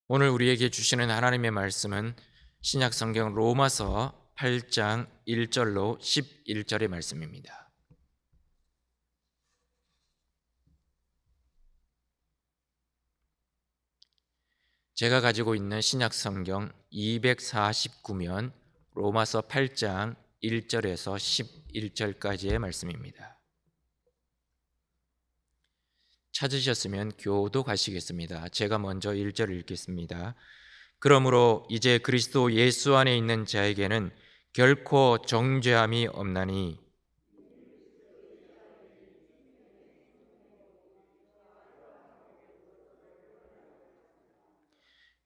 오늘 우리에게 주시는 하나님의 말씀은 신약 성경 로마서 8장 1절로 11절의 말씀입니다. 제가 가지고 있는 신약 성경 249면 로마서 8장 1절에서 11절까지의 말씀입니다. 찾으셨으면 교독하시겠습니다. 제가 먼저 1절을 읽겠습니다. 그러므로 이제 그리스도 예수 안에 있는 자에게는 결코 정죄함이 없나니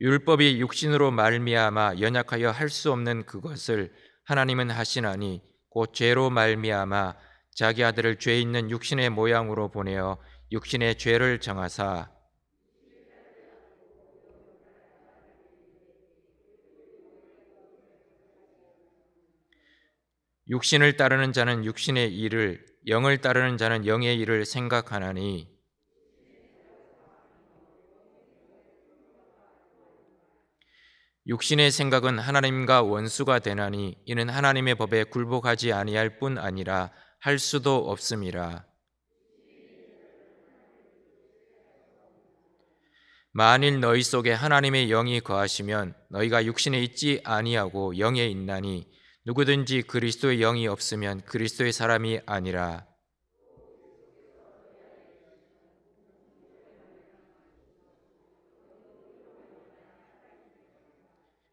율법이 육신으로 말미암아 연약하여 할 수 없는 그것을 하나님은 하시나니 곧 죄로 말미암아 자기 아들을 죄 있는 육신의 모양으로 보내어 육신의 죄를 정하사 육신을 따르는 자는 육신의 일을 영을 따르는 자는 영의 일을 생각하나니 육신의 생각은 하나님과 원수가 되나니 이는 하나님의 법에 굴복하지 아니할 뿐 아니라 할 수도 없음이라. 만일 너희 속에 하나님의 영이 거하시면 너희가 육신에 있지 아니하고 영에 있나니 누구든지 그리스도의 영이 없으면 그리스도의 사람이 아니라.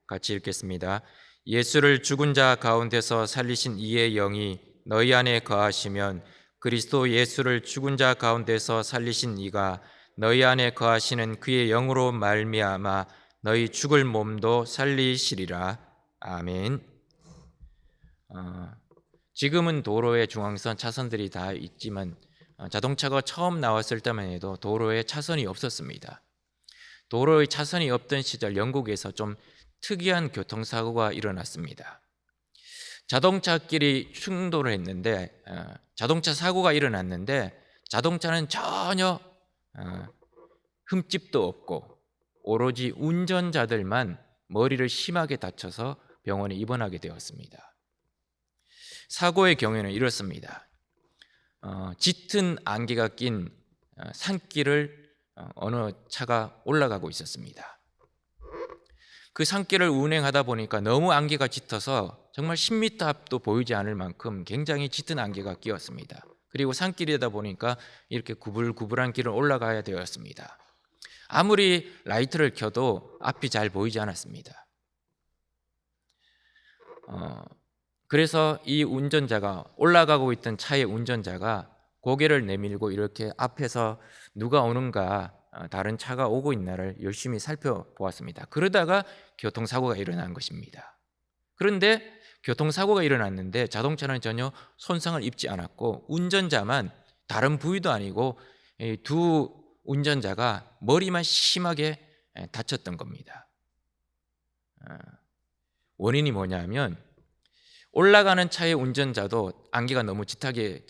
같이 읽겠습니다. 예수를 죽은 자 가운데서 살리신 이의 영이 너희 안에 거하시면 그리스도 예수를 죽은 자 가운데서 살리신 이가 너희 안에 거하시는 그의 영으로 말미암아 너희 죽을 몸도 살리시리라. 아멘. 어, 지금은 도로에 중앙선 차선들이 다 있지만 자동차가 처음 나왔을 때만 해도 도로에 차선이 없었습니다. 도로에 차선이 없던 시절 영국에서 좀 특이한 교통사고가 일어났습니다. 자동차끼리 충돌을 했는데 자동차 사고가 일어났는데 자동차는 전혀 흠집도 없고 오로지 운전자들만 머리를 심하게 다쳐서 병원에 입원하게 되었습니다. 사고의 경우에는 이렇습니다. 짙은 안개가 낀 산길을 어느 차가 올라가고 있었습니다. 그 산길을 운행하다 보니까 너무 안개가 짙어서 정말 10m 앞도 보이지 않을 만큼 굉장히 짙은 안개가 끼었습니다. 그리고 산길이다 보니까 이렇게 구불구불한 길을 올라가야 되었습니다. 아무리 라이트를 켜도 앞이 잘 보이지 않았습니다. 그래서 이 운전자가 올라가고 있던 차의 운전자가 고개를 내밀고 이렇게 앞에서 누가 오는가 다른 차가 오고 있나를 열심히 살펴보았습니다. 그러다가 교통사고가 일어난 것입니다. 그런데 교통사고가 일어났는데 자동차는 전혀 손상을 입지 않았고 운전자만 다른 부위도 아니고 두 운전자가 머리만 심하게 다쳤던 겁니다. 원인이 뭐냐면 올라가는 차의 운전자도 안개가 너무 짙게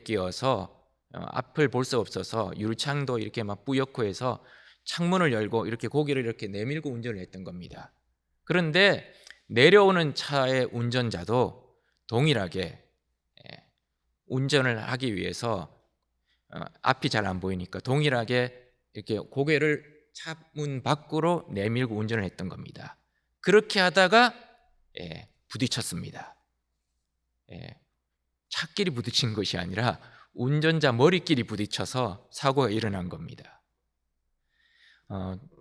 끼어서 앞을 볼 수 없어서 유리창도 이렇게 막 뿌옇고 해서 창문을 열고 이렇게 고개를 이렇게 내밀고 운전을 했던 겁니다. 그런데 내려오는 차의 운전자도 동일하게 운전을 하기 위해서 앞이 잘 안 보이니까 동일하게 이렇게 고개를 차문 밖으로 내밀고 운전을 했던 겁니다. 그렇게 하다가 부딪혔습니다. 차끼리 부딪힌 것이 아니라 운전자 머리끼리 부딪혀서 사고가 일어난 겁니다.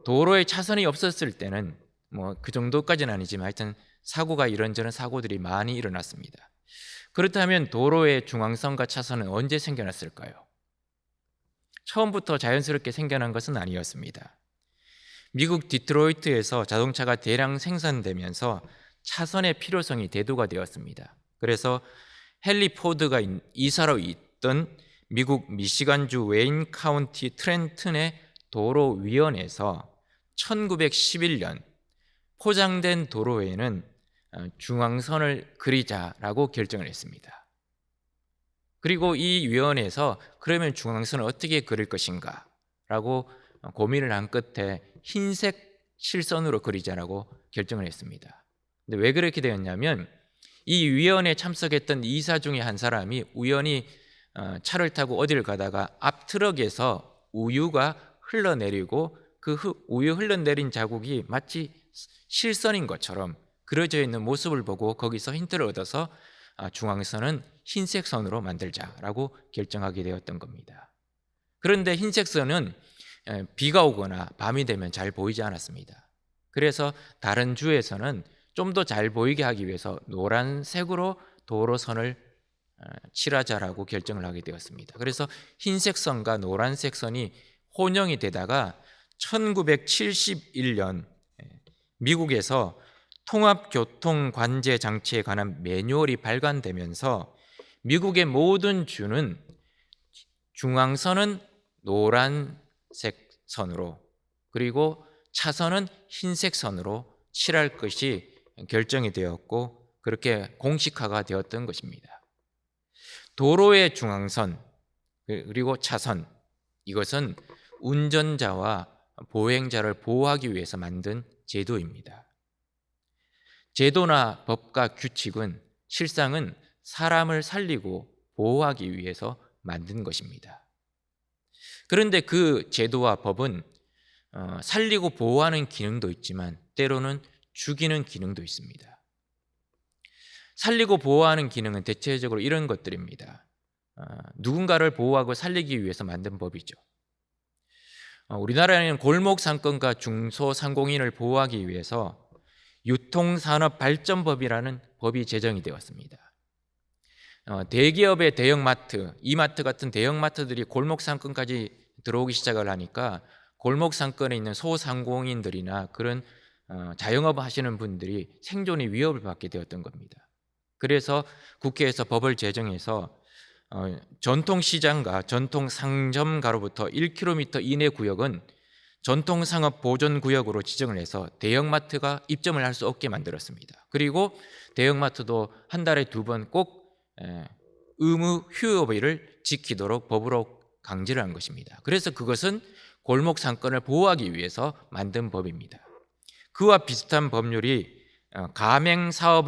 도로에 차선이 없었을 때는 뭐 그 정도까지는 아니지만 하여튼 사고가 이런저런 사고들이 많이 일어났습니다. 그렇다면 도로의 중앙선과 차선은 언제 생겨났을까요? 처음부터 자연스럽게 생겨난 것은 아니었습니다. 미국 디트로이트에서 자동차가 대량 생산되면서 차선의 필요성이 대두가 되었습니다. 그래서 헨리 포드가 이사로 있던 미국 미시간주 웨인 카운티 트렌튼의 도로위원회에서 1911년 포장된 도로에는 중앙선을 그리자라고 결정을 했습니다. 그리고 이 위원회에서 그러면 중앙선을 어떻게 그릴 것인가 라고 고민을 한 끝에 흰색 실선으로 그리자라고 결정을 했습니다. 근데 왜 그렇게 되었냐면 이 위원회에 참석했던 이사 중에 한 사람이 우연히 차를 타고 어디를 가다가 앞 트럭에서 우유가 흘러내리고 그 우유 흘러내린 자국이 마치 실선인 것처럼 그려져 있는 모습을 보고 거기서 힌트를 얻어서 중앙선은 흰색 선으로 만들자라고 결정하게 되었던 겁니다. 그런데 흰색 선은 비가 오거나 밤이 되면 잘 보이지 않았습니다. 그래서 다른 주에서는 좀 더 잘 보이게 하기 위해서 노란색으로 도로선을 칠하자라고 결정을 하게 되었습니다. 그래서 흰색 선과 노란색 선이 혼용이 되다가 1971년 미국에서 통합교통관제 장치에 관한 매뉴얼이 발간되면서 미국의 모든 주는 중앙선은 노란색 선으로 그리고 차선은 흰색 선으로 칠할 것이 결정이 되었고 그렇게 공식화가 되었던 것입니다. 도로의 중앙선 그리고 차선, 이것은 운전자와 보행자를 보호하기 위해서 만든 제도입니다. 제도나 법과 규칙은 실상은 사람을 살리고 보호하기 위해서 만든 것입니다. 그런데 그 제도와 법은 살리고 보호하는 기능도 있지만 때로는 죽이는 기능도 있습니다. 살리고 보호하는 기능은 대체적으로 이런 것들입니다. 누군가를 보호하고 살리기 위해서 만든 법이죠. 우리나라에는 골목상권과 중소상공인을 보호하기 위해서 유통산업발전법이라는 법이 제정이 되었습니다. 대기업의 대형마트, 이마트 같은 대형마트들이 골목상권까지 들어오기 시작을 하니까 골목상권에 있는 소상공인들이나 그런 자영업 하시는 분들이 생존의 위협을 받게 되었던 겁니다. 그래서 국회에서 법을 제정해서 전통시장과 전통상점가로부터 1km 이내 구역은 전통상업보존구역으로 지정을 해서 대형마트가 입점을 할 수 없게 만들었습니다. 그리고 대형마트도 한 달에 2번 꼭 의무 휴업일을 지키도록 법으로 강제를 한 것입니다. 그래서 그것은 골목상권을 보호하기 위해서 만든 법입니다. 그와 비슷한 법률이 가맹사업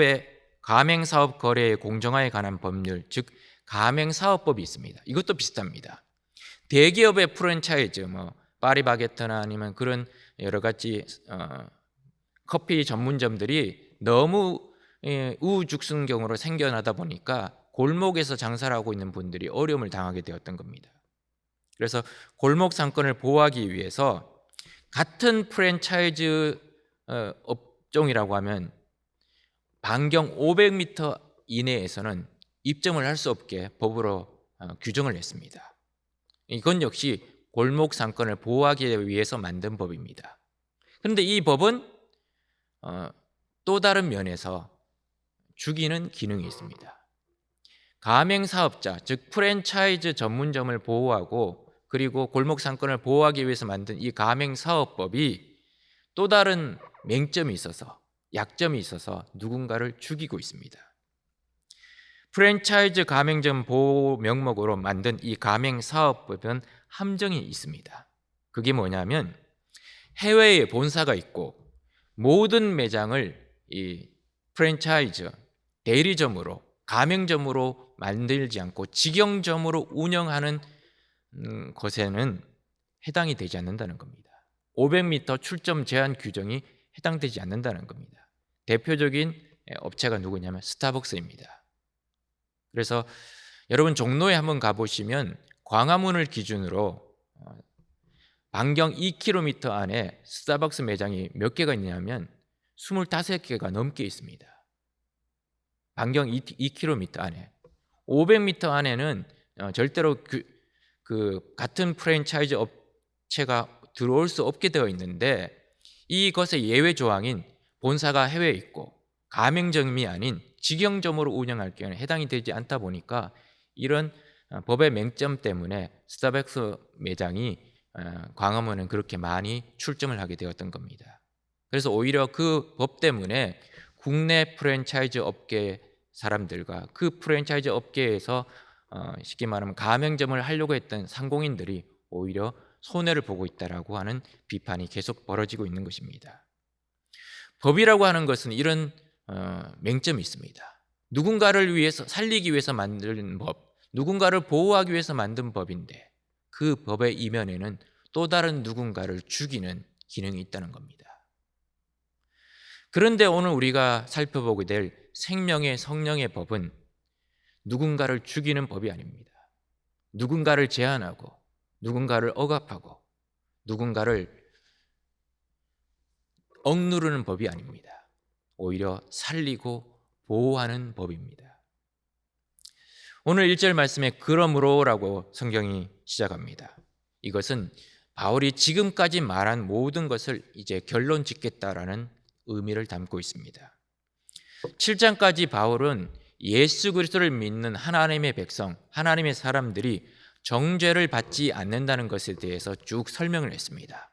거래의 공정화에 관한 법률, 즉 가맹사업법이 있습니다. 이것도 비슷합니다. 대기업의 프랜차이즈, 파리바게트나 아니면 그런 여러 가지 커피 전문점들이 너무 우후죽순경으로 생겨나다 보니까 골목에서 장사를 하고 있는 분들이 어려움을 당하게 되었던 겁니다. 그래서 골목 상권을 보호하기 위해서 같은 프랜차이즈 업종이라고 하면 반경 500m 이내에서는 입점을 할 수 없게 법으로 규정을 했습니다. 이건 역시 골목 상권을 보호하기 위해서 만든 법입니다. 그런데 이 법은 또 다른 면에서 죽이는 기능이 있습니다. 가맹사업자, 즉 프랜차이즈 전문점을 보호하고 그리고 골목 상권을 보호하기 위해서 만든 이 가맹사업법이 또 다른 맹점이 있어서, 약점이 있어서 누군가를 죽이고 있습니다. 프랜차이즈 가맹점 보호 명목으로 만든 이 가맹사업법은 함정이 있습니다. 그게 뭐냐면 해외에 본사가 있고 모든 매장을 이 프랜차이즈 대리점으로 가맹점으로 만들지 않고 직영점으로 운영하는 것에는 해당이 되지 않는다는 겁니다. 500m 출점 제한 규정이 해당되지 않는다는 겁니다. 대표적인 업체가 누구냐면 스타벅스입니다. 그래서 여러분 종로에 한번 가보시면 광화문을 기준으로 반경 2km 안에 스타벅스 매장이 몇 개가 있냐면 25개가 넘게 있습니다. 반경 2km 안에. 500m 안에는 절대로 같은 프랜차이즈 업체가 들어올 수 없게 되어 있는데 이것의 예외 조항인 본사가 해외에 있고 가맹점이 아닌 직영점으로 운영할 경우에 해당이 되지 않다 보니까 이런 법의 맹점 때문에 스타벅스 매장이 광화문은 그렇게 많이 출점을 하게 되었던 겁니다. 그래서 오히려 그 법 때문에 국내 프랜차이즈 업계 사람들과 그 프랜차이즈 업계에서 쉽게 말하면 가맹점을 하려고 했던 상공인들이 오히려 손해를 보고 있다라고 하는 비판이 계속 벌어지고 있는 것입니다. 법이라고 하는 것은 이런 맹점이 있습니다. 누군가를 위해서 살리기 위해서 만든 법, 누군가를 보호하기 위해서 만든 법인데 그 법의 이면에는 또 다른 누군가를 죽이는 기능이 있다는 겁니다. 그런데 오늘 우리가 살펴보게 될 생명의 성령의 법은 누군가를 죽이는 법이 아닙니다. 누군가를 제한하고 누군가를 억압하고 누군가를 억누르는 법이 아닙니다. 오히려 살리고 보호하는 법입니다. 오늘 1절 말씀에 그러므로라고 성경이 시작합니다. 이것은 바울이 지금까지 말한 모든 것을 이제 결론 짓겠다라는 의미를 담고 있습니다. 7장까지 바울은 예수 그리스도를 믿는 하나님의 백성, 하나님의 사람들이 정죄를 받지 않는다는 것에 대해서 쭉 설명을 했습니다.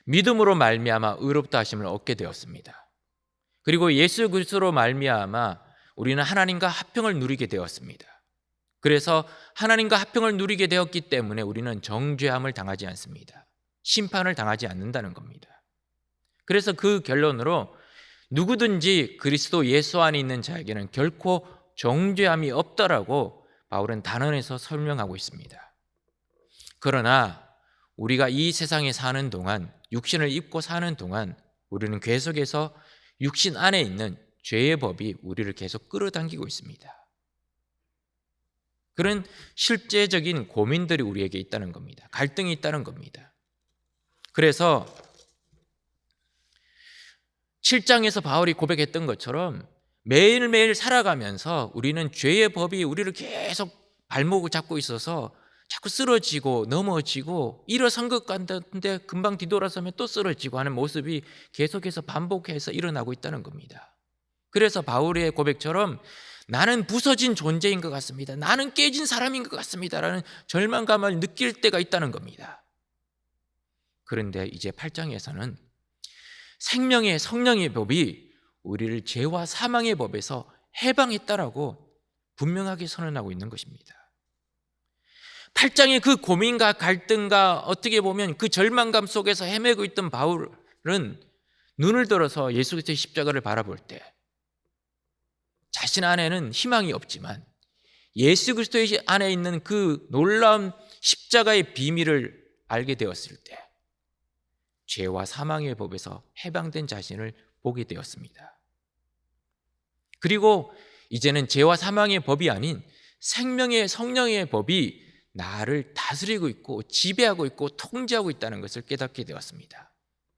믿음으로 말미암아 의롭다 하심을 얻게 되었습니다. 그리고 예수 그리스도로 말미암아 우리는 하나님과 화평을 누리게 되었습니다. 그래서 하나님과 화평을 누리게 되었기 때문에 우리는 정죄함을 당하지 않습니다. 심판을 당하지 않는다는 겁니다. 그래서 그 결론으로 누구든지 그리스도 예수 안에 있는 자에게는 결코 정죄함이 없다라고 바울은 단언해서 설명하고 있습니다. 그러나 우리가 이 세상에 사는 동안, 육신을 입고 사는 동안 우리는 계속해서 육신 안에 있는 죄의 법이 우리를 계속 끌어당기고 있습니다. 그런 실제적인 고민들이 우리에게 있다는 겁니다. 갈등이 있다는 겁니다. 그래서 7장에서 바울이 고백했던 것처럼 매일매일 살아가면서 우리는 죄의 법이 우리를 계속 발목을 잡고 있어서 자꾸 쓰러지고 넘어지고 일어선 것 같은데 금방 뒤돌아서면 또 쓰러지고 하는 모습이 계속해서 반복해서 일어나고 있다는 겁니다. 그래서 바울의 고백처럼 나는 부서진 존재인 것 같습니다. 나는 깨진 사람인 것 같습니다. 라는 절망감을 느낄 때가 있다는 겁니다. 그런데 이제 8장에서는 생명의 성령의 법이 우리를 죄와 사망의 법에서 해방했다라고 분명하게 선언하고 있는 것입니다. 8장의 그 고민과 갈등과 어떻게 보면 그 절망감 속에서 헤매고 있던 바울은 눈을 들어서 예수 그리스도의 십자가를 바라볼 때 자신 안에는 희망이 없지만 예수 그리스도의 안에 있는 그 놀라운 십자가의 비밀을 알게 되었을 때 죄와 사망의 법에서 해방된 자신을 보게 되었습니다. 그리고 이제는 죄와 사망의 법이 아닌 생명의 성령의 법이 나를 다스리고 있고 지배하고 있고 통제하고 있다는 것을 깨닫게 되었습니다.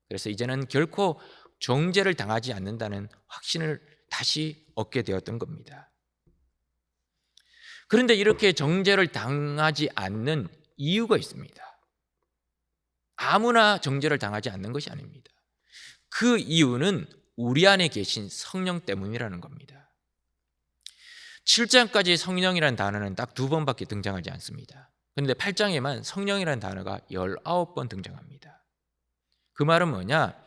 그래서 이제는 결코 정죄를 당하지 않는다는 확신을 다시 얻게 되었던 겁니다. 그런데 이렇게 정죄를 당하지 않는 이유가 있습니다. 아무나 정죄를 당하지 않는 것이 아닙니다. 그 이유는 우리 안에 계신 성령 때문이라는 겁니다. 7장까지 성령이라는 단어는 딱 2번밖에 등장하지 않습니다. 그런데 8장에만 성령이라는 단어가 19번 등장합니다. 그 말은 뭐냐?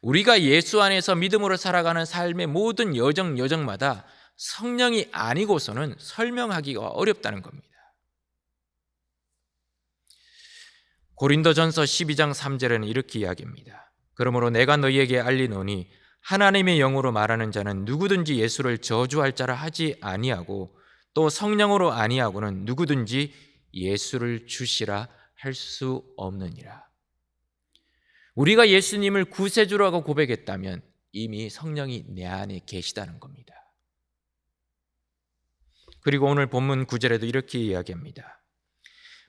우리가 예수 안에서 믿음으로 살아가는 삶의 모든 여정마다 성령이 아니고서는 설명하기가 어렵다는 겁니다. 고린도전서 12장 3절에는 이렇게 이야기합니다. 그러므로 내가 너희에게 알리노니 하나님의 영으로 말하는 자는 누구든지 예수를 저주할 자라 하지 아니하고 또 성령으로 아니하고는 누구든지 예수를 주시라 할 수 없느니라. 우리가 예수님을 구세주라고 고백했다면 이미 성령이 내 안에 계시다는 겁니다. 그리고 오늘 본문 9절에도 이렇게 이야기합니다.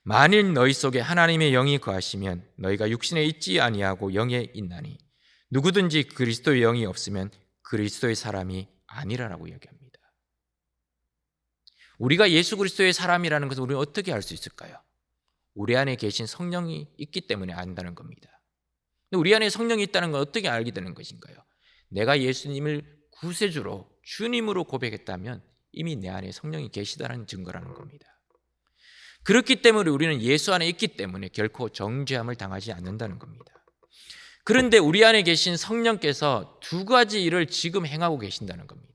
만일 너희 속에 하나님의 영이 거하시면 너희가 육신에 있지 아니하고 영에 있나니 누구든지 그리스도의 영이 없으면 그리스도의 사람이 아니라라고 이야기합니다. 우리가 예수 그리스도의 사람이라는 것을 우리는 어떻게 알 수 있을까요? 우리 안에 계신 성령이 있기 때문에 안다는 겁니다. 근데 우리 안에 성령이 있다는 건 어떻게 알게 되는 것인가요? 내가 예수님을 구세주로 주님으로 고백했다면 이미 내 안에 성령이 계시다는 증거라는 겁니다. 그렇기 때문에 우리는 예수 안에 있기 때문에 결코 정죄함을 당하지 않는다는 겁니다. 그런데 우리 안에 계신 성령께서 2가지 일을 지금 행하고 계신다는 겁니다.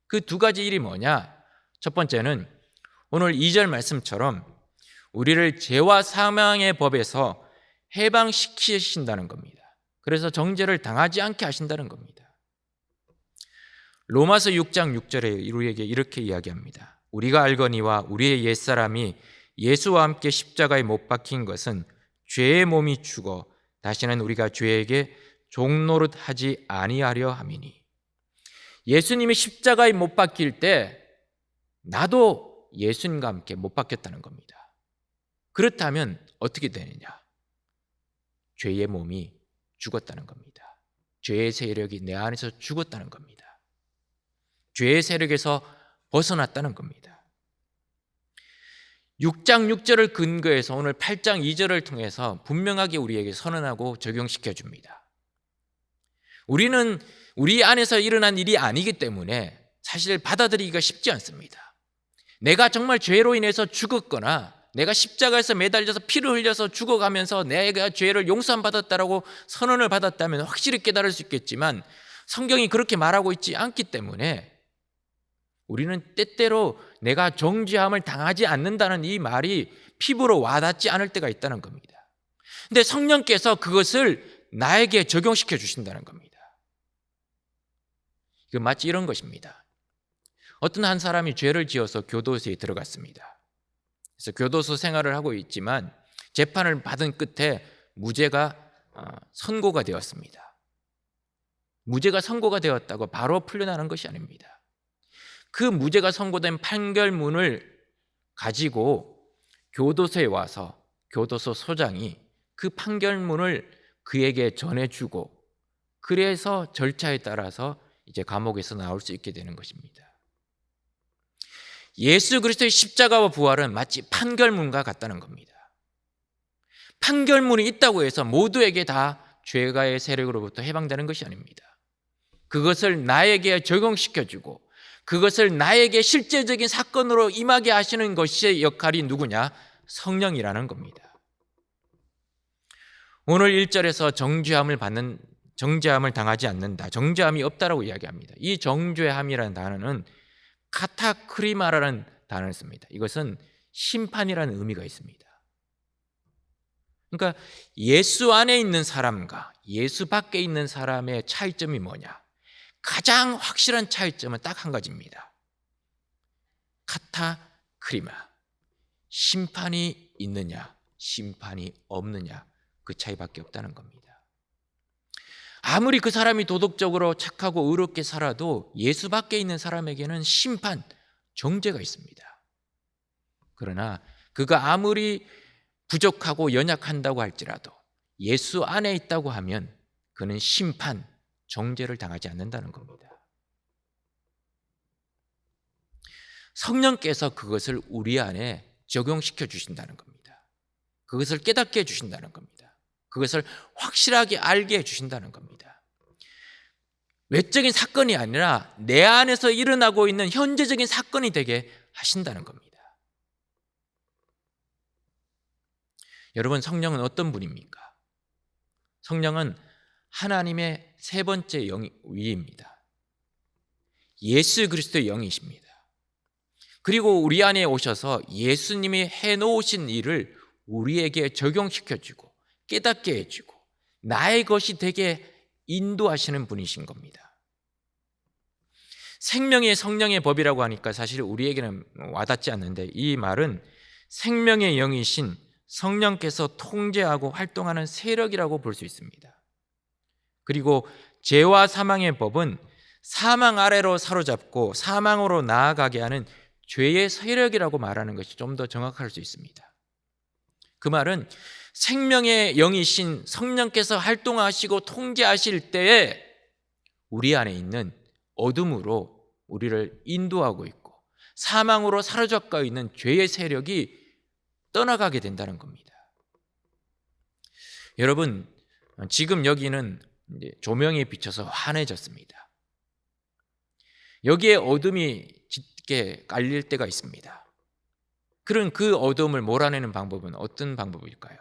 그 2가지 일이 뭐냐? 첫 번째는 오늘 2절 말씀처럼 우리를 죄와 사망의 법에서 해방시키신다는 겁니다. 그래서 정죄를 당하지 않게 하신다는 겁니다. 로마서 6장 6절에 우리에게 이렇게 이야기합니다. 우리가 알거니와 우리의 옛사람이 예수와 함께 십자가에 못 박힌 것은 죄의 몸이 죽어 다시는 우리가 죄에게 종노릇 하지 아니하려 함이니. 예수님이 십자가에 못 박힐 때 나도 예수님과 함께 못 박혔다는 겁니다. 그렇다면 어떻게 되느냐? 죄의 몸이 죽었다는 겁니다. 죄의 세력이 내 안에서 죽었다는 겁니다. 죄의 세력에서 벗어났다는 겁니다. 6장 6절을 근거해서 오늘 8장 2절을 통해서 분명하게 우리에게 선언하고 적용시켜 줍니다. 우리는 우리 안에서 일어난 일이 아니기 때문에 사실 받아들이기가 쉽지 않습니다. 내가 정말 죄로 인해서 죽었거나 내가 십자가에서 매달려서 피를 흘려서 죽어가면서 내가 죄를 용서받았다라고 선언을 받았다면 확실히 깨달을 수 있겠지만 성경이 그렇게 말하고 있지 않기 때문에 우리는 때때로 내가 정죄함을 당하지 않는다는 이 말이 피부로 와닿지 않을 때가 있다는 겁니다. 근데 성령께서 그것을 나에게 적용시켜 주신다는 겁니다. 이거 마치 이런 것입니다. 어떤 한 사람이 죄를 지어서 교도소에 들어갔습니다. 그래서 교도소 생활을 하고 있지만 재판을 받은 끝에 무죄가 선고가 되었습니다. 무죄가 선고가 되었다고 바로 풀려나는 것이 아닙니다. 그 무죄가 선고된 판결문을 가지고 교도소에 와서 교도소 소장이 그 판결문을 그에게 전해주고 그래서 절차에 따라서 이제 감옥에서 나올 수 있게 되는 것입니다. 예수 그리스도의 십자가와 부활은 마치 판결문과 같다는 겁니다. 판결문이 있다고 해서 모두에게 다 죄가의 세력으로부터 해방되는 것이 아닙니다. 그것을 나에게 적용시켜주고 그것을 나에게 실제적인 사건으로 임하게 하시는 것의 역할이 누구냐? 성령이라는 겁니다. 오늘 1절에서 정죄함을 당하지 않는다, 정죄함이 없다라고 이야기합니다. 이 정죄함이라는 단어는 카타크리마라는 단어를 씁니다. 이것은 심판이라는 의미가 있습니다. 그러니까 예수 안에 있는 사람과 예수 밖에 있는 사람의 차이점이 뭐냐? 가장 확실한 차이점은 딱 한 가지입니다. 카타크리마, 심판이 있느냐 심판이 없느냐, 그 차이밖에 없다는 겁니다. 아무리 그 사람이 도덕적으로 착하고 의롭게 살아도 예수 밖에 있는 사람에게는 심판, 정죄가 있습니다. 그러나 그가 아무리 부족하고 연약한다고 할지라도 예수 안에 있다고 하면 그는 심판, 정죄를 당하지 않는다는 겁니다. 성령께서 그것을 우리 안에 적용시켜 주신다는 겁니다. 그것을 깨닫게 해주신다는 겁니다. 그것을 확실하게 알게 해주신다는 겁니다. 외적인 사건이 아니라 내 안에서 일어나고 있는 현재적인 사건이 되게 하신다는 겁니다. 여러분, 성령은 어떤 분입니까? 성령은 하나님의 세 번째 영위입니다. 예수 그리스도의 영이십니다. 그리고 우리 안에 오셔서 예수님이 해놓으신 일을 우리에게 적용시켜주고 깨닫게 해주고 나의 것이 되게 인도하시는 분이신 겁니다. 생명의 성령의 법이라고 하니까 사실 우리에게는 와닿지 않는데, 이 말은 생명의 영이신 성령께서 통제하고 활동하는 세력이라고 볼 수 있습니다. 그리고 죄와 사망의 법은 사망 아래로 사로잡고 사망으로 나아가게 하는 죄의 세력이라고 말하는 것이 좀 더 정확할 수 있습니다. 그 말은 생명의 영이신 성령께서 활동하시고 통제하실 때에 우리 안에 있는 어둠으로 우리를 인도하고 있고 사망으로 사로잡고 있는 죄의 세력이 떠나가게 된다는 겁니다. 여러분, 지금 여기는 이제 조명에 비춰서 환해졌습니다. 여기에 어둠이 짙게 깔릴 때가 있습니다. 그런 그 어둠을 몰아내는 방법은 어떤 방법일까요?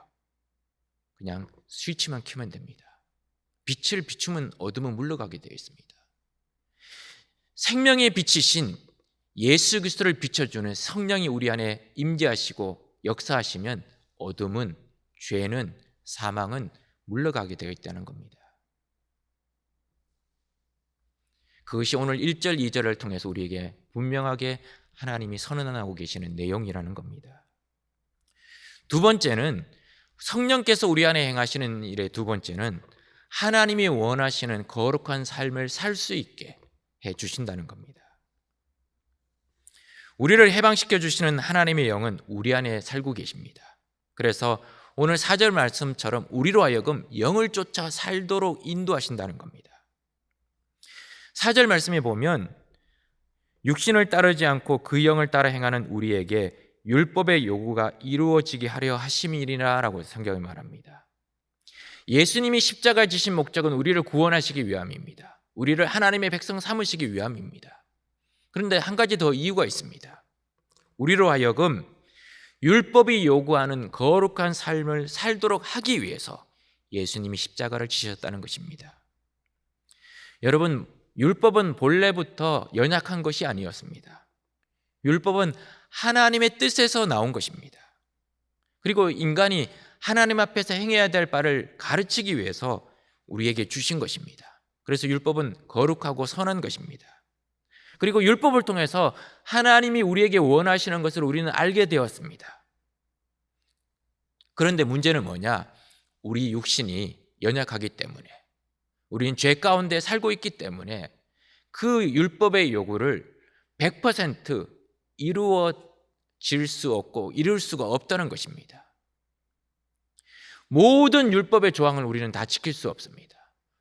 그냥 스위치만 켜면 됩니다. 빛을 비추면 어둠은 물러가게 되어 있습니다. 생명의 빛이신 예수 그리스도를 비춰주는 성령이 우리 안에 임재하시고 역사하시면 어둠은, 죄는, 사망은 물러가게 되어 있다는 겁니다. 그것이 오늘 1절, 2절을 통해서 우리에게 분명하게 하나님이 선언하고 계시는 내용이라는 겁니다. 두 번째는, 성령께서 우리 안에 행하시는 일의 두 번째는 하나님이 원하시는 거룩한 삶을 살 수 있게 해 주신다는 겁니다. 우리를 해방시켜 주시는 하나님의 영은 우리 안에 살고 계십니다. 그래서 오늘 4절 말씀처럼 우리로 하여금 영을 쫓아 살도록 인도하신다는 겁니다. 4절 말씀에 보면 육신을 따르지 않고 그 영을 따라 행하는 우리에게 율법의 요구가 이루어지게 하려 하심이니라 라고 성경이 말합니다. 예수님이 십자가에 지신 목적은 우리를 구원하시기 위함입니다. 우리를 하나님의 백성 삼으시기 위함입니다. 그런데 한 가지 더 이유가 있습니다. 우리로 하여금 율법이 요구하는 거룩한 삶을 살도록 하기 위해서 예수님이 십자가를 지셨다는 것입니다. 여러분, 율법은 본래부터 연약한 것이 아니었습니다. 율법은 하나님의 뜻에서 나온 것입니다. 그리고 인간이 하나님 앞에서 행해야 될 바를 가르치기 위해서 우리에게 주신 것입니다. 그래서 율법은 거룩하고 선한 것입니다. 그리고 율법을 통해서 하나님이 우리에게 원하시는 것을 우리는 알게 되었습니다. 그런데 문제는 뭐냐? 우리 육신이 연약하기 때문에, 우리는 죄 가운데 살고 있기 때문에 그 율법의 요구를 100% 이루어질 수 없고 이룰 수가 없다는 것입니다. 모든 율법의 조항을 우리는 다 지킬 수 없습니다.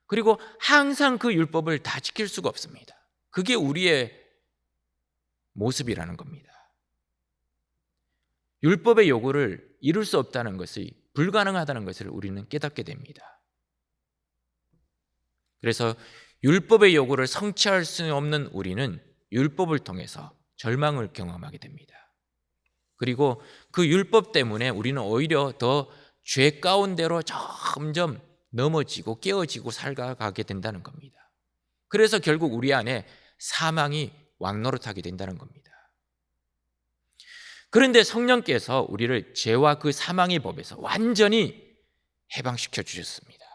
그리고 항상 그 율법을 다 지킬 수가 없습니다. 그게 우리의 모습이라는 겁니다. 율법의 요구를 이룰 수 없다는 것이 불가능하다는 것을 우리는 깨닫게 됩니다. 그래서 율법의 요구를 성취할 수 없는 우리는 율법을 통해서 절망을 경험하게 됩니다. 그리고 그 율법 때문에 우리는 오히려 더 죄 가운데로 점점 넘어지고 깨어지고 살아가게 된다는 겁니다. 그래서 결국 우리 안에 사망이 왕노릇하게 된다는 겁니다. 그런데 성령께서 우리를 죄와 그 사망의 법에서 완전히 해방시켜 주셨습니다.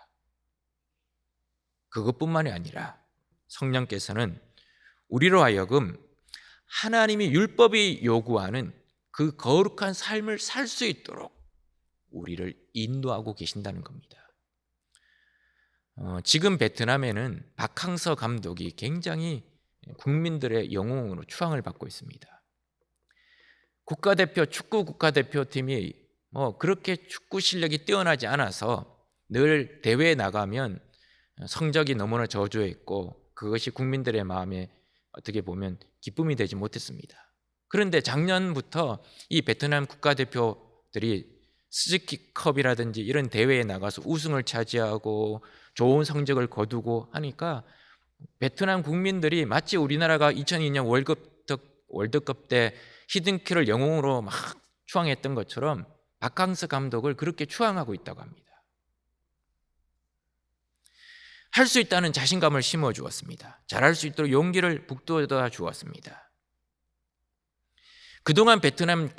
그것뿐만이 아니라 성령께서는 우리로 하여금 하나님이 율법이 요구하는 그 거룩한 삶을 살 수 있도록 우리를 인도하고 계신다는 겁니다. 지금 베트남에는 박항서 감독이 굉장히 국민들의 영웅으로 추앙을 받고 있습니다. 축구 국가대표팀이 그렇게 축구 실력이 뛰어나지 않아서 늘 대회에 나가면 성적이 너무나 저조했고 그것이 국민들의 마음에 어떻게 보면 기쁨이 되지 못했습니다. 그런데 작년부터 이 베트남 국가대표들이 스즈키컵이라든지 이런 대회에 나가서 우승을 차지하고 좋은 성적을 거두고 하니까 베트남 국민들이 마치 우리나라가 2002년 월드컵 때 히든키를 영웅으로 막 추앙했던 것처럼 박항서 감독을 그렇게 추앙하고 있다고 합니다. 할 수 있다는 자신감을 심어 주었습니다. 잘할 수 있도록 용기를 북돋아 주었습니다. 그동안 베트남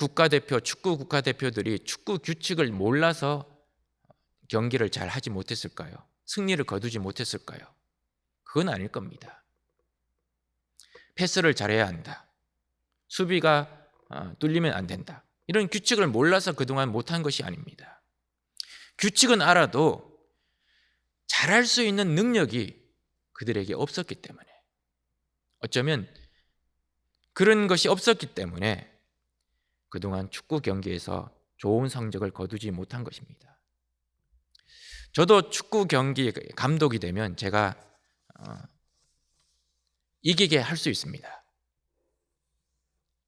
축구 국가대표들이 축구 규칙을 몰라서 경기를 잘 하지 못했을까요? 승리를 거두지 못했을까요? 그건 아닐 겁니다. 패스를 잘해야 한다. 수비가 뚫리면 안 된다. 이런 규칙을 몰라서 그동안 못한 것이 아닙니다. 규칙은 알아도 잘할 수 있는 능력이 그들에게 없었기 때문에, 어쩌면 그런 것이 없었기 때문에 그동안 축구 경기에서 좋은 성적을 거두지 못한 것입니다. 저도 축구 경기 감독이 되면 제가 이기게 할 수 있습니다.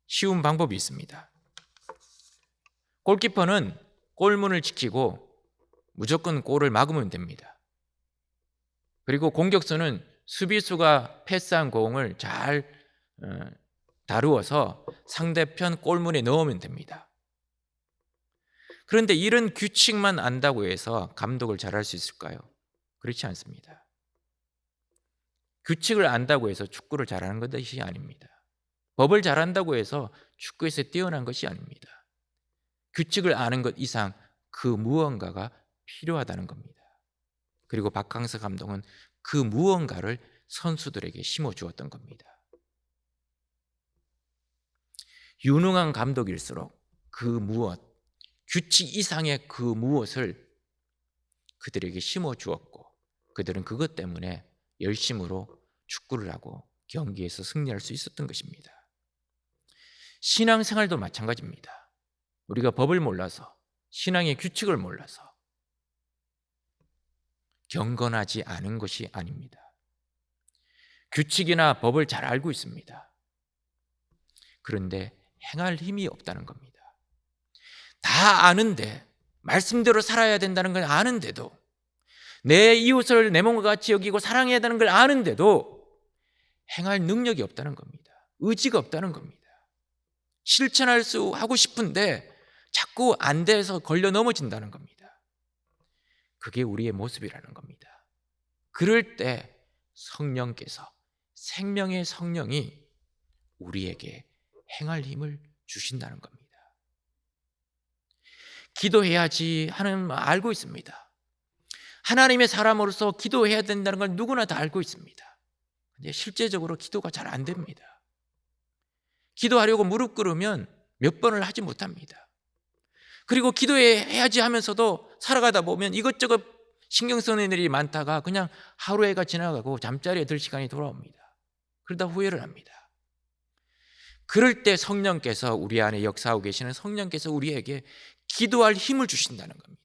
쉬운 방법이 있습니다. 골키퍼는 골문을 지키고 무조건 골을 막으면 됩니다. 그리고 공격수는 수비수가 패스한 공을 잘 다루어서 상대편 골문에 넣으면 됩니다. 그런데 이런 규칙만 안다고 해서 감독을 잘할 수 있을까요? 그렇지 않습니다. 규칙을 안다고 해서 축구를 잘하는 것이 아닙니다. 법을 잘한다고 해서 축구에서 뛰어난 것이 아닙니다. 규칙을 아는 것 이상 그 무언가가 필요하다는 겁니다. 그리고 박항서 감독은 그 무언가를 선수들에게 심어주었던 겁니다. 유능한 감독일수록 그 무엇, 규칙 이상의 그 무엇을 그들에게 심어주었고 그들은 그것 때문에 열심으로 축구를 하고 경기에서 승리할 수 있었던 것입니다. 신앙생활도 마찬가지입니다. 우리가 법을 몰라서, 신앙의 규칙을 몰라서 경건하지 않은 것이 아닙니다. 규칙이나 법을 잘 알고 있습니다. 그런데 행할 힘이 없다는 겁니다. 다 아는데, 말씀대로 살아야 된다는 걸 아는데도, 내 이웃을 내 몸과 같이 여기고 사랑해야 되는 걸 아는데도 행할 능력이 없다는 겁니다. 의지가 없다는 겁니다. 실천할 수 하고 싶은데 자꾸 안 돼서 걸려 넘어진다는 겁니다. 그게 우리의 모습이라는 겁니다. 그럴 때 성령께서, 생명의 성령이 우리에게 행할 힘을 주신다는 겁니다. 기도해야지 하는 말 알고 있습니다. 하나님의 사람으로서 기도해야 된다는 걸 누구나 다 알고 있습니다. 근데 실제적으로 기도가 잘 안 됩니다. 기도하려고 무릎 꿇으면 몇 번을 하지 못합니다. 그리고 기도해야지 하면서도 살아가다 보면 이것저것 신경 쓰는 일이 많다가 그냥 하루해가 지나가고 잠자리에 들 시간이 돌아옵니다. 그러다 후회를 합니다. 그럴 때 성령께서, 우리 안에 역사하고 계시는 성령께서 우리에게 기도할 힘을 주신다는 겁니다.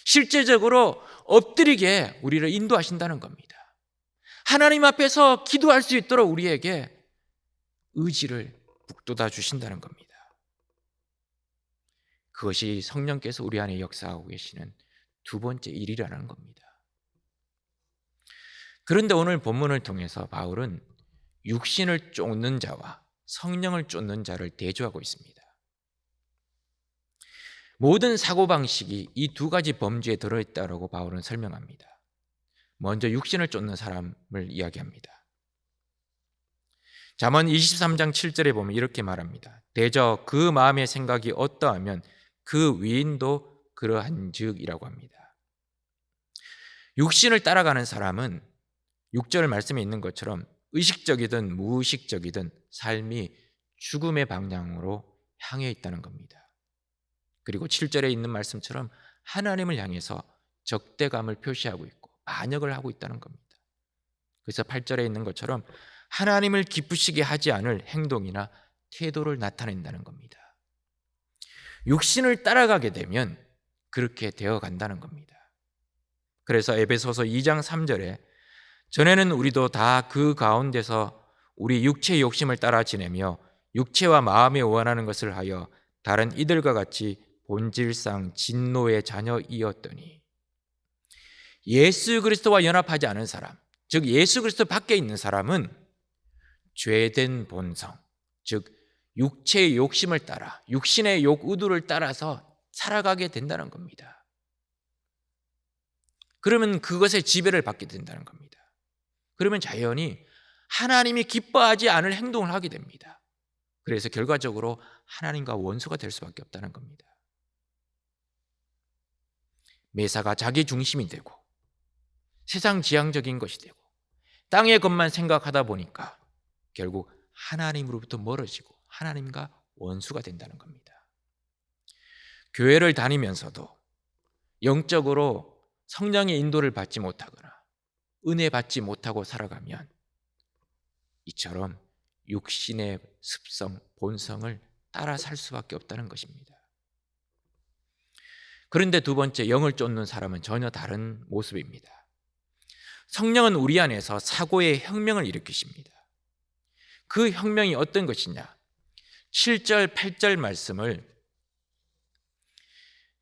실제적으로 엎드리게 우리를 인도하신다는 겁니다. 하나님 앞에서 기도할 수 있도록 우리에게 의지를 북돋아 주신다는 겁니다. 그것이 성령께서 우리 안에 역사하고 계시는 두 번째 일이라는 겁니다. 그런데 오늘 본문을 통해서 바울은 육신을 쫓는 자와 성령을 쫓는 자를 대조하고 있습니다. 모든 사고방식이 이 두 가지 범주에 들어있다고 바울은 설명합니다. 먼저 육신을 쫓는 사람을 이야기합니다. 잠언 23장 7절에 보면 이렇게 말합니다. 대저 그 마음의 생각이 어떠하면 그 위인도 그러한즉이라고 합니다. 육신을 따라가는 사람은 6절 말씀에 있는 것처럼 의식적이든 무의식적이든 삶이 죽음의 방향으로 향해 있다는 겁니다. 그리고 7절에 있는 말씀처럼 하나님을 향해서 적대감을 표시하고 있고 반역을 하고 있다는 겁니다. 그래서 8절에 있는 것처럼 하나님을 기쁘시게 하지 않을 행동이나 태도를 나타낸다는 겁니다. 육신을 따라가게 되면 그렇게 되어 간다는 겁니다. 그래서 에베소서 2장 3절에 전에는 우리도 다 그 가운데서 우리 육체의 욕심을 따라 지내며 육체와 마음에 원하는 것을 하여 다른 이들과 같이 본질상 진노의 자녀이었더니, 예수 그리스도와 연합하지 않은 사람, 즉 예수 그리스도 밖에 있는 사람은 죄된 본성, 즉 육체의 욕심을 따라, 육신의 욕 의도를 따라서 살아가게 된다는 겁니다. 그러면 그것에 지배를 받게 된다는 겁니다. 그러면 자연히 하나님이 기뻐하지 않을 행동을 하게 됩니다. 그래서 결과적으로 하나님과 원수가 될 수밖에 없다는 겁니다. 매사가 자기 중심이 되고 세상 지향적인 것이 되고 땅의 것만 생각하다 보니까 결국 하나님으로부터 멀어지고 하나님과 원수가 된다는 겁니다. 교회를 다니면서도 영적으로 성령의 인도를 받지 못하거나 은혜 받지 못하고 살아가면 이처럼 육신의 습성, 본성을 따라 살 수밖에 없다는 것입니다. 그런데 두 번째, 영을 쫓는 사람은 전혀 다른 모습입니다. 성령은 우리 안에서 사고의 혁명을 일으키십니다. 그 혁명이 어떤 것이냐? 7절, 8절 말씀을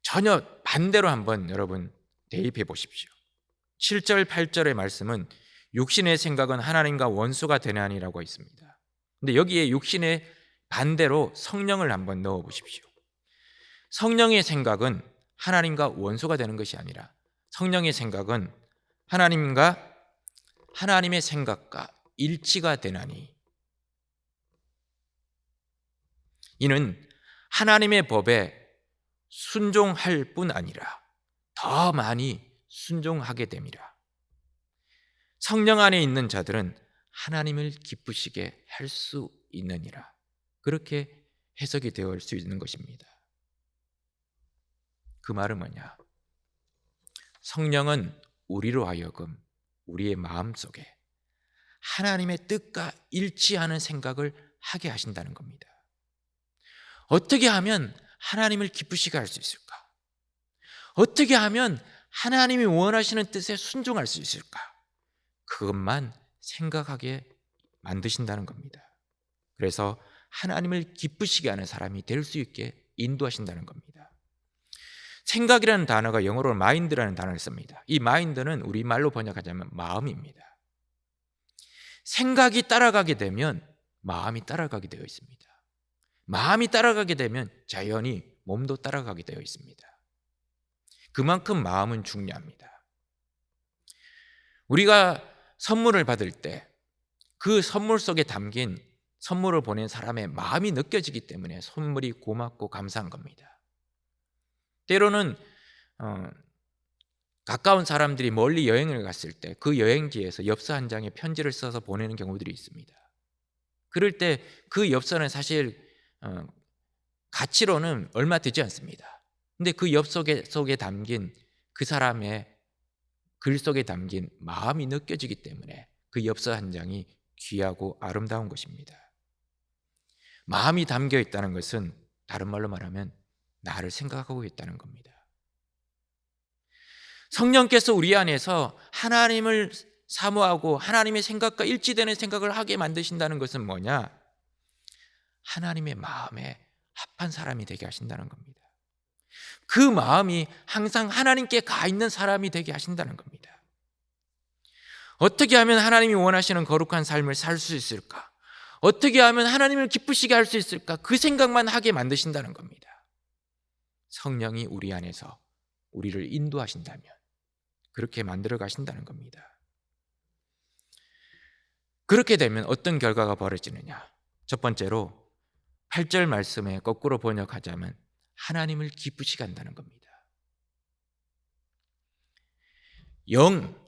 전혀 반대로 한번 여러분 대입해 보십시오. 7절, 8절의 말씀은 육신의 생각은 하나님과 원수가 되나니라고 있습니다. 근데 여기에 육신의 반대로 성령을 한번 넣어 보십시오. 성령의 생각은 하나님과 원수가 되는 것이 아니라 성령의 생각은 하나님의 생각과 일치가 되나니, 이는 하나님의 법에 순종할 뿐 아니라 더 많이 순종하게 됨이라. 성령 안에 있는 자들은 하나님을 기쁘시게 할 수 있느니라. 그렇게 해석이 되어 수 있는 것입니다. 그 말은 뭐냐? 성령은 우리로 하여금 우리의 마음속에 하나님의 뜻과 일치하는 생각을 하게 하신다는 겁니다. 어떻게 하면 하나님을 기쁘시게 할 수 있을까? 어떻게 하면 하나님이 원하시는 뜻에 순종할 수 있을까? 그것만 생각하게 만드신다는 겁니다. 그래서 하나님을 기쁘시게 하는 사람이 될 수 있게 인도하신다는 겁니다. 생각이라는 단어가 영어로 마인드라는 단어를 씁니다. 이 마인드는 우리말로 번역하자면 마음입니다. 생각이 따라가게 되면 마음이 따라가게 되어 있습니다. 마음이 따라가게 되면 자연히 몸도 따라가게 되어 있습니다. 그만큼 마음은 중요합니다. 우리가 선물을 받을 때 그 선물 속에 담긴 선물을 보낸 사람의 마음이 느껴지기 때문에 선물이 고맙고 감사한 겁니다. 때로는 가까운 사람들이 멀리 여행을 갔을 때 그 여행지에서 엽서 한 장에 편지를 써서 보내는 경우들이 있습니다. 그럴 때 그 엽서는 사실 가치로는 얼마 되지 않습니다. 근데 그 엽서 속에 담긴 그 사람의 글 속에 담긴 마음이 느껴지기 때문에 그 엽서 한 장이 귀하고 아름다운 것입니다. 마음이 담겨 있다는 것은 다른 말로 말하면 나를 생각하고 있다는 겁니다. 성령께서 우리 안에서 하나님을 사모하고 하나님의 생각과 일치되는 생각을 하게 만드신다는 것은 뭐냐? 하나님의 마음에 합한 사람이 되게 하신다는 겁니다. 그 마음이 항상 하나님께 가 있는 사람이 되게 하신다는 겁니다. 어떻게 하면 하나님이 원하시는 거룩한 삶을 살 수 있을까? 어떻게 하면 하나님을 기쁘시게 할 수 있을까? 그 생각만 하게 만드신다는 겁니다. 성령이 우리 안에서 우리를 인도하신다면 그렇게 만들어 가신다는 겁니다. 그렇게 되면 어떤 결과가 벌어지느냐? 첫 번째로 8절 말씀에 거꾸로 번역하자면 하나님을 기쁘시게 한다는 겁니다.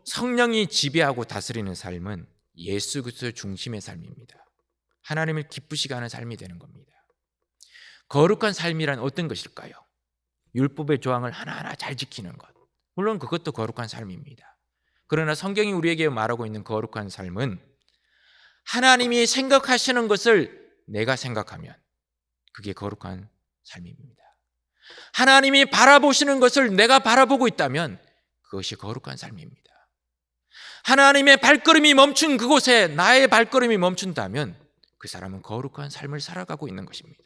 성령이 지배하고 다스리는 삶은 예수 그리스도 중심의 삶입니다. 하나님을 기쁘시게 하는 삶이 되는 겁니다. 거룩한 삶이란 어떤 것일까요? 율법의 조항을 하나하나 잘 지키는 것. 물론 그것도 거룩한 삶입니다. 그러나 성경이 우리에게 말하고 있는 거룩한 삶은 하나님이 생각하시는 것을 내가 생각하면 그게 거룩한 삶입니다. 하나님이 바라보시는 것을 내가 바라보고 있다면 그것이 거룩한 삶입니다. 하나님의 발걸음이 멈춘 그곳에 나의 발걸음이 멈춘다면 그 사람은 거룩한 삶을 살아가고 있는 것입니다.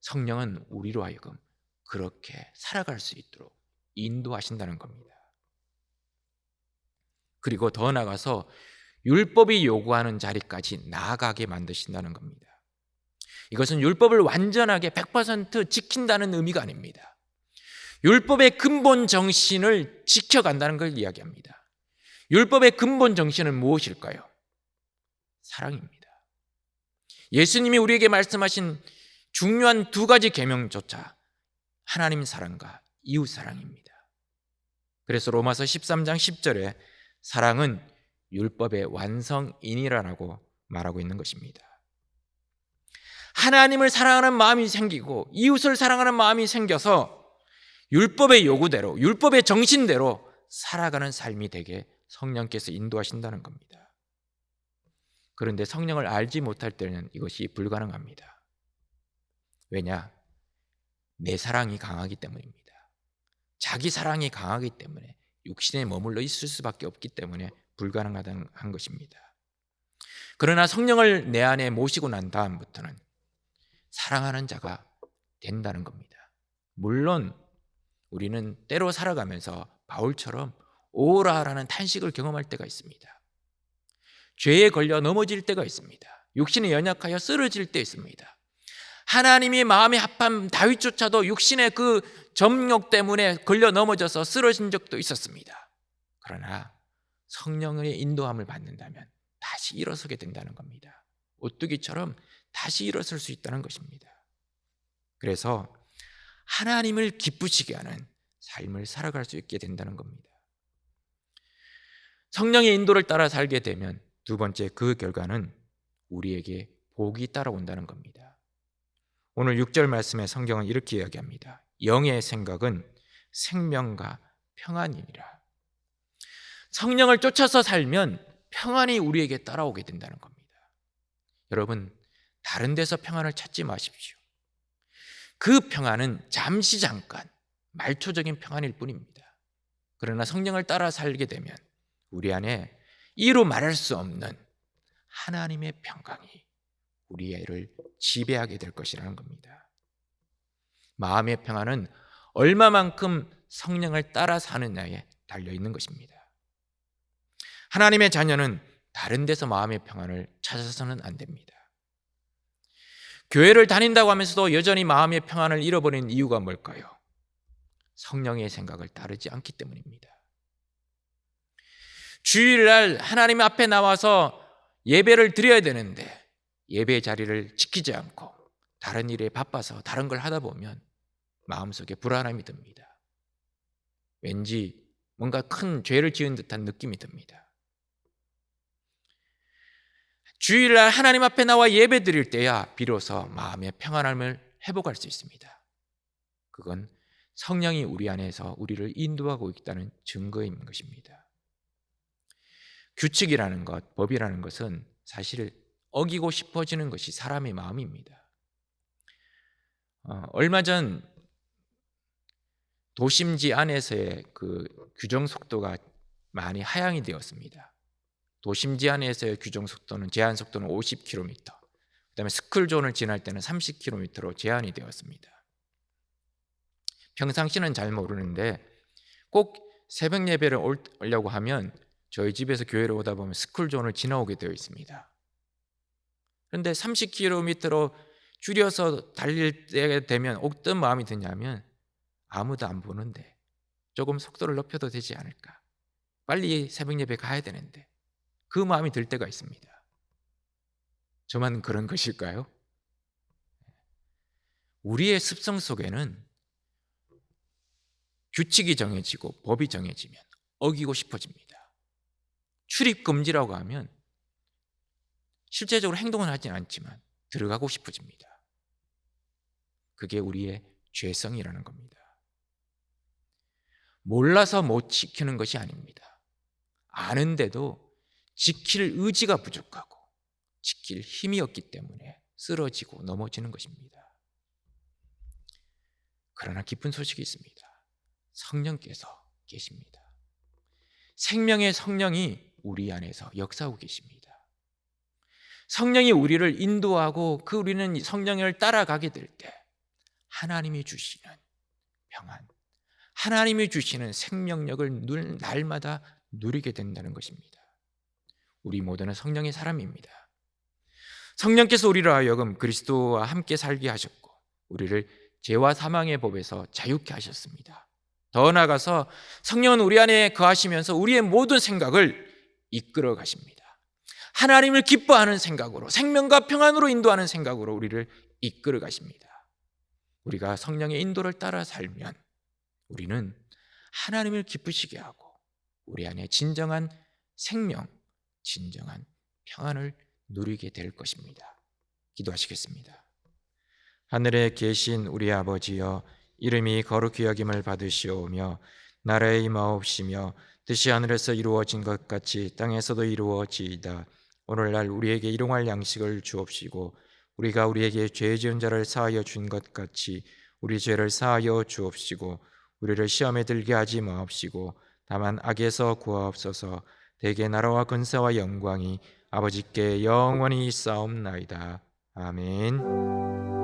성령은 우리로 하여금 그렇게 살아갈 수 있도록 인도하신다는 겁니다. 그리고 더 나아가서 율법이 요구하는 자리까지 나아가게 만드신다는 겁니다. 이것은 율법을 완전하게 100% 지킨다는 의미가 아닙니다. 율법의 근본 정신을 지켜간다는 걸 이야기합니다. 율법의 근본 정신은 무엇일까요? 사랑입니다. 예수님이 우리에게 말씀하신 중요한 두 가지 계명조차 하나님 사랑과 이웃 사랑입니다. 그래서 로마서 13장 10절에 사랑은 율법의 완성이니라라고 말하고 있는 것입니다. 하나님을 사랑하는 마음이 생기고 이웃을 사랑하는 마음이 생겨서 율법의 요구대로, 율법의 정신대로 살아가는 삶이 되게 성령께서 인도하신다는 겁니다. 그런데 성령을 알지 못할 때는 이것이 불가능합니다. 왜냐? 내 사랑이 강하기 때문입니다. 자기 사랑이 강하기 때문에 육신에 머물러 있을 수밖에 없기 때문에 불가능한 것입니다. 그러나 성령을 내 안에 모시고 난 다음부터는 사랑하는 자가 된다는 겁니다. 물론 우리는 때로 살아가면서 바울처럼 오라라는 탄식을 경험할 때가 있습니다. 죄에 걸려 넘어질 때가 있습니다. 육신이 연약하여 쓰러질 때 있습니다. 하나님이 마음에 합한 다윗조차도 육신의 그 점력 때문에 걸려 넘어져서 쓰러진 적도 있었습니다. 그러나 성령의 인도함을 받는다면 다시 일어서게 된다는 겁니다. 오뚜기처럼 다시 일어설 수 있다는 것입니다. 그래서 하나님을 기쁘시게 하는 삶을 살아갈 수 있게 된다는 겁니다. 성령의 인도를 따라 살게 되면 두 번째, 그 결과는 우리에게 복이 따라온다는 겁니다. 오늘 6절 말씀에 성경은 이렇게 이야기합니다. 영의 생각은 생명과 평안이니라. 성령을 쫓아서 살면 평안이 우리에게 따라오게 된다는 겁니다. 여러분, 다른 데서 평안을 찾지 마십시오. 그 평안은 잠시 잠깐 말초적인 평안일 뿐입니다. 그러나 성령을 따라 살게 되면 우리 안에 이루 말할 수 없는 하나님의 평강이 우리를 지배하게 될 것이라는 겁니다. 마음의 평안은 얼마만큼 성령을 따라 사느냐에 달려 있는 것입니다. 하나님의 자녀는 다른 데서 마음의 평안을 찾아서는 안 됩니다. 교회를 다닌다고 하면서도 여전히 마음의 평안을 잃어버린 이유가 뭘까요? 성령의 생각을 따르지 않기 때문입니다. 주일날 하나님 앞에 나와서 예배를 드려야 되는데 예배 자리를 지키지 않고 다른 일에 바빠서 다른 걸 하다 보면 마음속에 불안함이 듭니다. 왠지 뭔가 큰 죄를 지은 듯한 느낌이 듭니다. 주일날 하나님 앞에 나와 예배 드릴 때야 비로소 마음의 평안함을 회복할 수 있습니다. 그건 성령이 우리 안에서 우리를 인도하고 있다는 증거인 것입니다. 규칙이라는 것, 법이라는 것은 사실 어기고 싶어지는 것이 사람의 마음입니다. 얼마 전 도심지 안에서의 그 규정 속도가 많이 하향이 되었습니다. 도심지 안에서의 규정 속도는 제한 속도는 50km, 그다음에 스쿨존을 지날 때는 30km로 제한이 되었습니다. 평상시는 잘 모르는데 꼭 새벽 예배를 오려고 하면 저희 집에서 교회를 오다 보면 스쿨존을 지나오게 되어 있습니다. 그런데 30km로 줄여서 달릴 때 되면 어떤 마음이 드냐면 아무도 안 보는데 조금 속도를 높여도 되지 않을까, 빨리 새벽 예배 가야 되는데, 그 마음이 들 때가 있습니다. 저만 그런 것일까요? 우리의 습성 속에는 규칙이 정해지고 법이 정해지면 어기고 싶어집니다. 출입 금지라고 하면 실제적으로 행동은 하진 않지만 들어가고 싶어집니다. 그게 우리의 죄성이라는 겁니다. 몰라서 못 지키는 것이 아닙니다. 아는데도 지킬 의지가 부족하고 지킬 힘이 없기 때문에 쓰러지고 넘어지는 것입니다. 그러나 기쁜 소식이 있습니다. 성령께서 계십니다. 생명의 성령이 우리 안에서 역사하고 계십니다. 성령이 우리를 인도하고 우리는 성령을 따라가게 될 때 하나님이 주시는 평안, 하나님이 주시는 생명력을 날마다 누리게 된다는 것입니다. 우리 모두는 성령의 사람입니다. 성령께서 우리를 하여금 그리스도와 함께 살게 하셨고 우리를 죄와 사망의 법에서 자유케 하셨습니다. 더 나아가서 성령은 우리 안에 거하시면서 우리의 모든 생각을 이끌어 가십니다. 하나님을 기뻐하는 생각으로, 생명과 평안으로 인도하는 생각으로 우리를 이끌어 가십니다. 우리가 성령의 인도를 따라 살면 우리는 하나님을 기쁘시게 하고 우리 안에 진정한 생명, 진정한 평안을 누리게 될 것입니다. 기도하시겠습니다. 하늘에 계신 우리 아버지여, 이름이 거룩히 여김을 받으시오며 나라의 임하옵시며 뜻이 하늘에서 이루어진 것 같이 땅에서도 이루어지이다. 오늘날 우리에게 일용할 양식을 주옵시고 우리가 우리에게 죄 지은 자를 사하여 준 것 같이 우리 죄를 사하여 주옵시고 우리를 시험에 들게 하지 마옵시고 다만 악에서 구하옵소서. 대개 나라와 근세와 영광이 아버지께 영원히 있사옵나이다. 아멘.